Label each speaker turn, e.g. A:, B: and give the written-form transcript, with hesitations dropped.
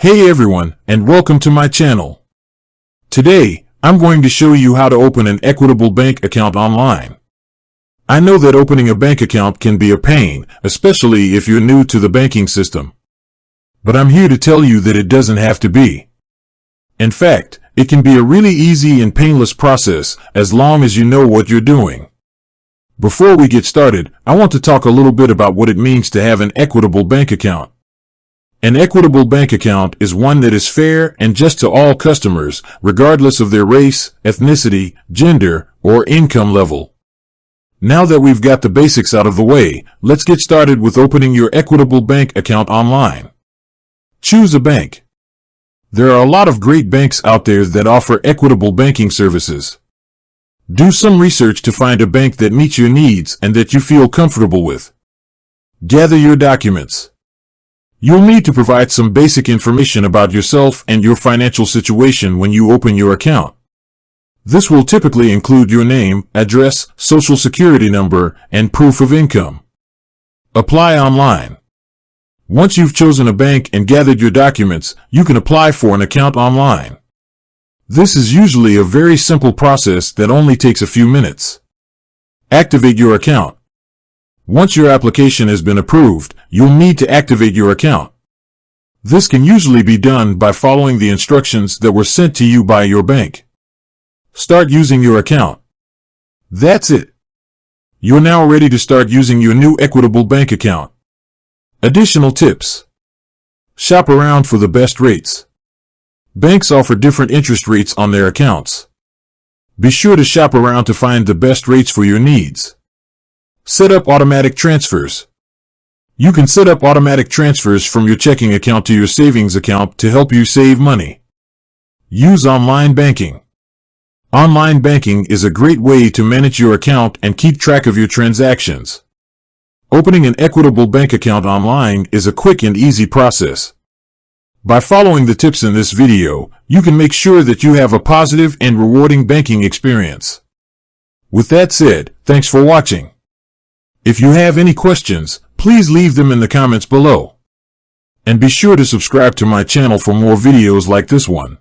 A: Hey everyone, and welcome to my channel. Today, I'm going to show you how to open an Equitable bank account online. I know that opening a bank account can be a pain, especially if you're new to the banking system. But I'm here to tell you that it doesn't have to be. In fact, it can be a really easy and painless process as long as you know what you're doing. Before we get started, I want to talk a little bit about what it means to have an Equitable bank account. An Equitable bank account is one that is fair and just to all customers, regardless of their race, ethnicity, gender, or income level. Now that we've got the basics out of the way, let's get started with opening your Equitable bank account online. Choose a bank. There are a lot of great banks out there that offer equitable banking services. Do some research to find a bank that meets your needs and that you feel comfortable with. Gather your documents. You'll need to provide some basic information about yourself and your financial situation when you open your account. This will typically include your name, address, social security number, and proof of income. Apply online. Once you've chosen a bank and gathered your documents, you can apply for an account online. This is usually a very simple process that only takes a few minutes. Activate your account. Once your application has been approved, you'll need to activate your account. This can usually be done by following the instructions that were sent to you by your bank. Start using your account. That's it. You're now ready to start using your new Equitable bank account. Additional tips. Shop around for the best rates. Banks offer different interest rates on their accounts. Be sure to shop around to find the best rates for your needs. Set up automatic transfers. You can set up automatic transfers from your checking account to your savings account to help you save money. Use online banking. Online banking is a great way to manage your account and keep track of your transactions. Opening an Equitable bank account online is a quick and easy process. By following the tips in this video, you can make sure that you have a positive and rewarding banking experience. With that said, thanks for watching. If you have any questions, please leave them in the comments below. And be sure to subscribe to my channel for more videos like this one.